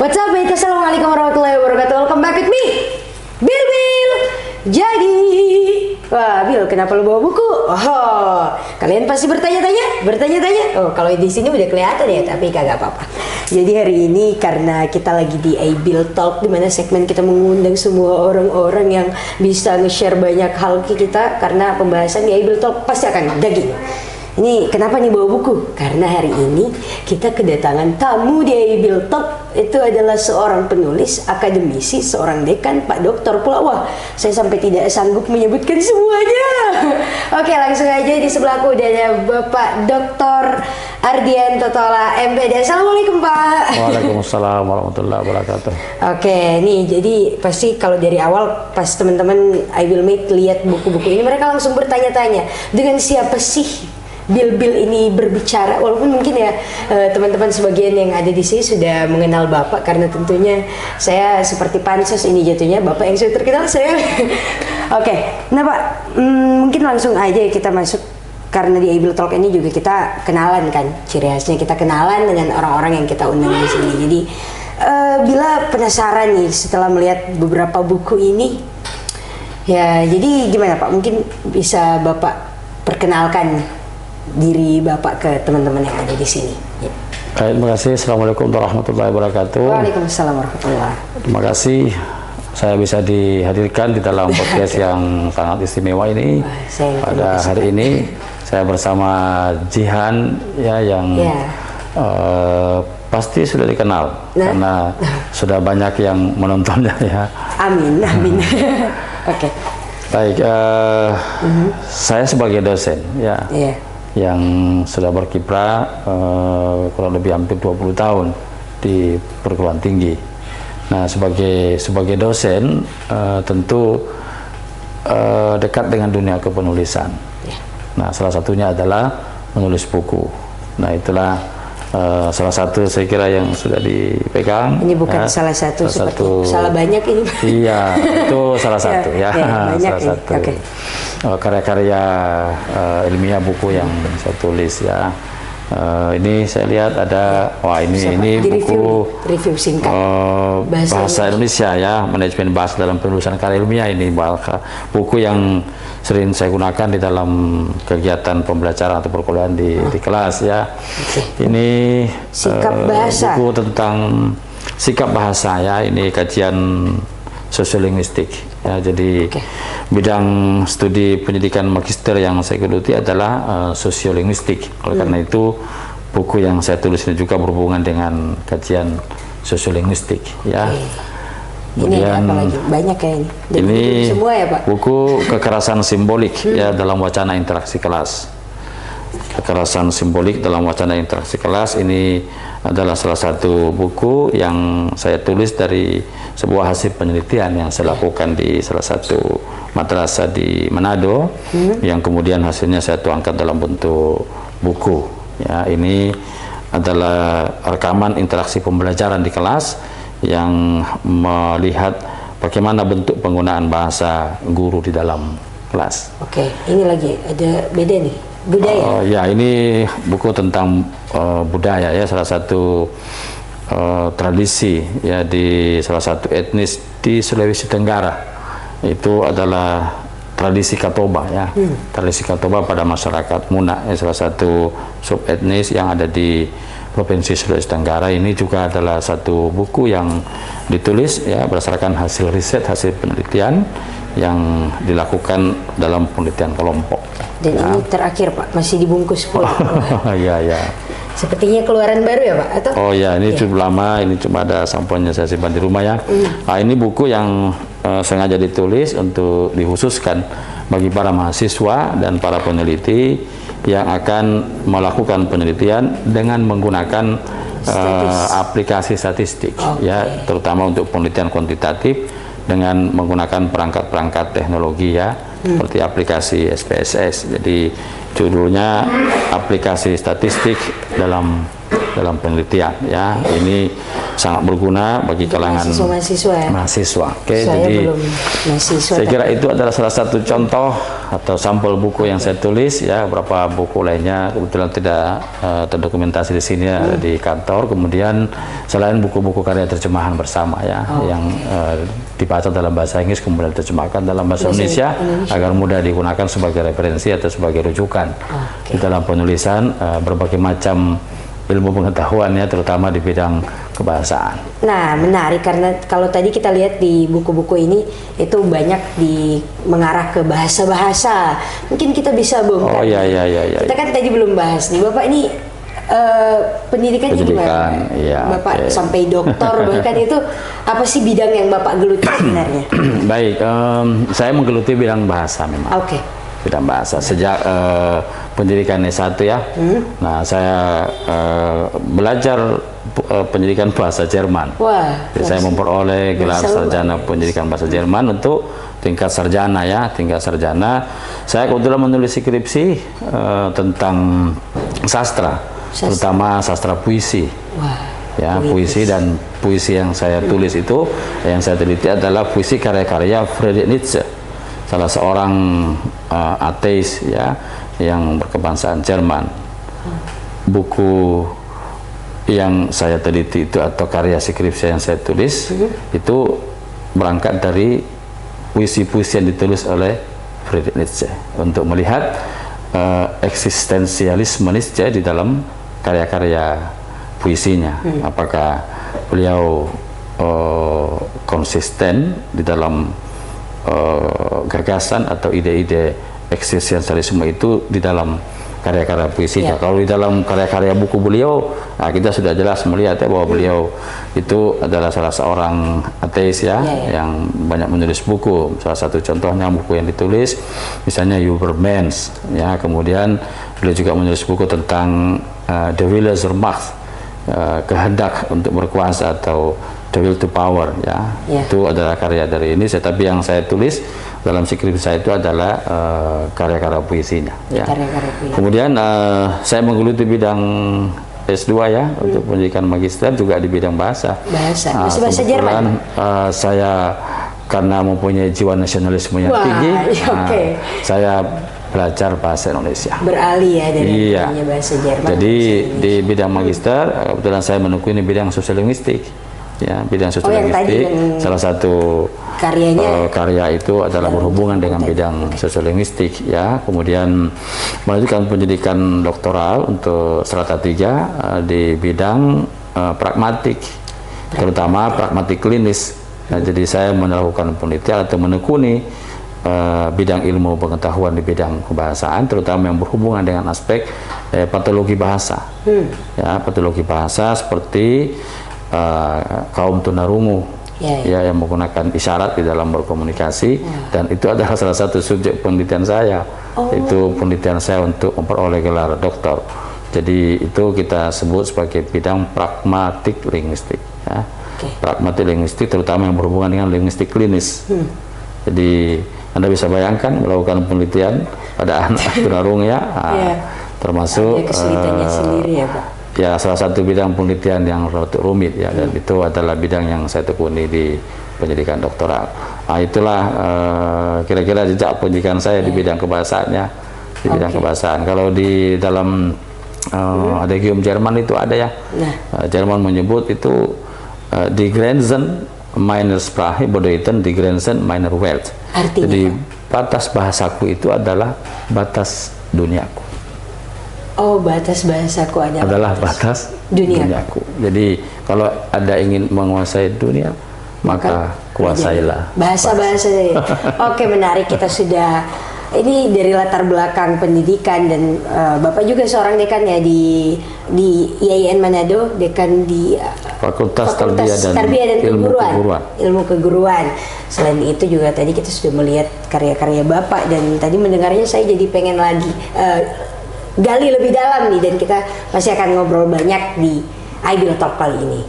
What's up, mate? Assalamualaikum warahmatullahi wabarakatuh. Welcome back with me, Bil. Jadi, wah, Bil, kenapa lu bawa buku? Oh, kalian pasti bertanya-tanya. Oh, kalau di sini udah kelihatan ya, tapi kagak apa-apa. Jadi hari ini karena kita lagi di iBuild Talk, di mana segmen kita mengundang semua orang-orang yang bisa nge-share banyak hal ke kita, karena pembahasan di iBuild Talk pasti akan daging. Ini kenapa nih bawa buku? Karena hari ini kita kedatangan tamu di iBuild Talk. Itu adalah seorang penulis, akademisi, seorang dekan, Pak Doktor pula. Wah, saya sampai tidak sanggup menyebutkan semuanya. Oke, langsung aja. Di sebelahku udah ada Bapak Doktor Ardianto Tola, MPD. Assalamualaikum, Pak. Waalaikumsalam warahmatullahi wabarakatuh. Oke, nih jadi pasti kalau dari awal pas teman-teman iWillMate lihat buku-buku ini, mereka langsung bertanya-tanya, dengan siapa sih Bil ini berbicara? Walaupun mungkin ya teman-teman sebagian yang ada di sini sudah mengenal Bapak, karena tentunya saya seperti pansos ini jatuhnya, Bapak yang sudah terkenal saya. Oke, nah Pak, mungkin langsung aja kita masuk, karena di iBuild Talk ini juga kita kenalan kan, ciri khasnya kita kenalan dengan orang-orang yang kita undang di sini. Jadi bila penasaran nih setelah melihat beberapa buku ini, ya jadi gimana Pak? Mungkin bisa Bapak perkenalkan diri Bapak ke teman-teman yang ada di sini. Ya. Terima kasih. Assalamualaikum warahmatullahi wabarakatuh. Waalaikumsalam warahmatullahi. Terima kasih saya bisa dihadirkan di dalam podcast yang sangat istimewa ini. Pada hari ini saya bersama Jihan ya, yang pasti sudah dikenal karena sudah banyak yang menontonnya ya. Amin. Oke. Baik, saya sebagai dosen ya. Yang sudah berkiprah kurang lebih hampir 20 tahun di perguruan tinggi. Nah, sebagai dosen tentu dekat dengan dunia kepenulisan. Nah, salah satunya adalah menulis buku. Nah, itulah salah satu saya kira yang sudah dipegang. Ini bukan salah satu, salah banyak ini. Iya, itu salah satu ya. Banyak salah satu. Okay. Karya-karya ilmiah buku yang saya tulis ya. Ini saya lihat ada, ini buku review singkat bahasa Indonesia ya, manajemen bahasa dalam penulisan karya ilmiah. Ini buku yang sering saya gunakan di dalam kegiatan pembelajaran atau perkuliahan di kelas ya. Ini buku tentang sikap bahasa ya. Ini kajian sosiolinguistik ya. Jadi bidang studi pendidikan magister yang saya geluti adalah sosiolinguistik. Oleh karena itu buku yang saya tulis ini juga berhubungan dengan kajian sosiolinguistik ya. Kemudian ini apa lagi? Banyak ya ini. Ini semua ya Pak? Buku kekerasan simbolik ya dalam wacana interaksi kelas. Kekerasan simbolik dalam wacana interaksi kelas ini adalah salah satu buku yang saya tulis dari sebuah hasil penelitian yang saya lakukan di salah satu madrasah di Manado, yang kemudian hasilnya saya tuangkan dalam bentuk buku ya. Ini adalah rekaman interaksi pembelajaran di kelas yang melihat bagaimana bentuk penggunaan bahasa guru di dalam kelas. Oke, ini lagi ada beda nih, budaya. Ya, ini buku tentang budaya ya, salah satu tradisi ya di salah satu etnis di Sulawesi Tenggara. Itu adalah tradisi Katoba ya. Tradisi Katoba pada masyarakat Muna ya, salah satu sub etnis yang ada di Provinsi Sulawesi Tenggara. Ini juga adalah satu buku yang ditulis ya berdasarkan hasil riset, hasil penelitian yang dilakukan dalam penelitian kelompok. Dan ini terakhir Pak, masih dibungkus pula. Iya. Sepertinya keluaran baru ya Pak? Atau? Oh ya, ini cukup lama, ini cuma ada sampelnya saya simpan di rumah ya. Nah, ini buku yang sengaja ditulis untuk dikhususkan bagi para mahasiswa dan para peneliti yang akan melakukan penelitian dengan menggunakan aplikasi statistik ya, terutama untuk penelitian kuantitatif dengan menggunakan perangkat-perangkat teknologi ya, seperti aplikasi SPSS. Jadi judulnya aplikasi statistik dalam penelitian ya. Ini sangat berguna bagi kalangan mahasiswa. Oke, Saya jadi belum mahasiswa. saya kira itu adalah salah satu contoh atau sampel buku yang saya tulis ya. Beberapa buku lainnya kebetulan tidak terdokumentasi di sini ada di kantor. Kemudian selain buku-buku karya terjemahan bersama ya yang dibaca dalam bahasa Inggris kemudian diterjemahkan dalam bahasa Indonesia agar mudah digunakan sebagai referensi atau sebagai rujukan di dalam penulisan berbagai macam ilmu pengetahuan ya, terutama di bidang kebahasaan. Nah, menarik karena kalau tadi kita lihat di buku-buku ini itu banyak mengarah ke bahasa-bahasa. Mungkin kita bisa bongkar. Oh iya. Kita kan tadi belum bahas nih, Bapak ini pendidikannya gimana? Iya, Bapak sampai doktor bahkan itu apa sih bidang yang Bapak geluti sebenarnya? Baik, saya menggeluti bidang bahasa memang. Oke. Bidang bahasa sejak pendidikan S1 ya. Nah, saya belajar pendidikan bahasa Jerman. Wah. Jadi saya memperoleh gelar sarjana pendidikan bahasa Jerman untuk tingkat sarjana ya, tingkat sarjana. Saya kebetulan menulis skripsi tentang sastra, terutama sastra puisi. Wah. Ya, puisi dan puisi yang saya tulis itu, yang saya teliti adalah puisi karya-karya Friedrich Nietzsche, salah seorang ateis ya yang berkebangsaan Jerman. Buku yang saya teliti itu atau karya skripsi yang saya tulis itu berangkat dari puisi-puisi yang ditulis oleh Friedrich Nietzsche untuk melihat eksistensialisme Nietzsche di dalam karya-karya puisinya. Apakah beliau konsisten di dalam gagasan atau ide-ide eksistensialisme itu di dalam karya-karya puisinya. Kalau di dalam karya-karya buku beliau, nah kita sudah jelas melihat ya bahwa beliau itu adalah salah seorang ateis ya, yang banyak menulis buku. Salah satu contohnya buku yang ditulis misalnya Übermensch ya. Kemudian beliau juga menulis buku tentang The Wille zur Macht, kehendak untuk berkuasa atau The Will to Power ya. Itu adalah karya dari ini. Tapi yang saya tulis dalam skripsi saya itu adalah karya-karya puisinya ya. Kemudian saya menggeluti bidang S2 ya untuk pendidikan magister juga di bidang bahasa. Bahasa Jerman. Saya karena mempunyai jiwa nasionalisme yang tinggi, saya belajar bahasa Indonesia. Beralih ya dari bahasa Jerman. Jadi di bidang magister kebetulan saya menekuni bidang sosiolinguistik. Ya, bidang sosiolinguistik salah satu karya itu adalah berhubungan dengan bidang sosiolinguistik ya. Kemudian melanjutkan pendidikan doktoral untuk strata 3 di bidang pragmatik, terutama pragmatik klinis. Nah, jadi saya melakukan penelitian atau menekuni bidang ilmu pengetahuan di bidang kebahasaan, terutama yang berhubungan dengan aspek patologi bahasa. Ya, patologi bahasa seperti kaum tunarungu ya yang menggunakan isyarat di dalam berkomunikasi, dan itu adalah salah satu subjek penelitian saya. Itu penelitian saya untuk memperoleh gelar doktor. Jadi itu kita sebut sebagai bidang pragmatik linguistik ya. Pragmatik linguistik terutama yang berhubungan dengan linguistik klinis. Jadi Anda bisa bayangkan melakukan penelitian pada anak tunarungu ya, termasuk kesulitannya sendiri ya Pak. Ya, salah satu bidang penelitian yang relatif rumit ya, dan itu adalah bidang yang saya tekuni di pendidikan doktoral. Nah, itulah kira-kira jejak pendidikan saya di bidang kebahasaannya, di bidang kebahasaan. Kalau di dalam Adegium Jerman itu ada ya, Jerman menyebut itu die Grenzen meiner Sprache bedeuten die Grenzen meiner Welt. Artinya? Jadi batas bahasaku itu adalah batas duniaku. Oh, batas bahasaku adalah batas duniaku. Jadi kalau Anda ingin menguasai dunia, maka kuasailah bahasa-bahasa. Oke, menarik. Kita sudah ini dari latar belakang pendidikan dan Bapak juga seorang dekan ya di IAIN Manado, dekan di Fakultas Tarbiyah dan Ilmu Keguruan. Selain itu juga tadi kita sudah melihat karya-karya Bapak, dan tadi mendengarnya saya jadi pengen lagi gali lebih dalam nih, dan kita masih akan ngobrol banyak di IBIL Talk kali ini.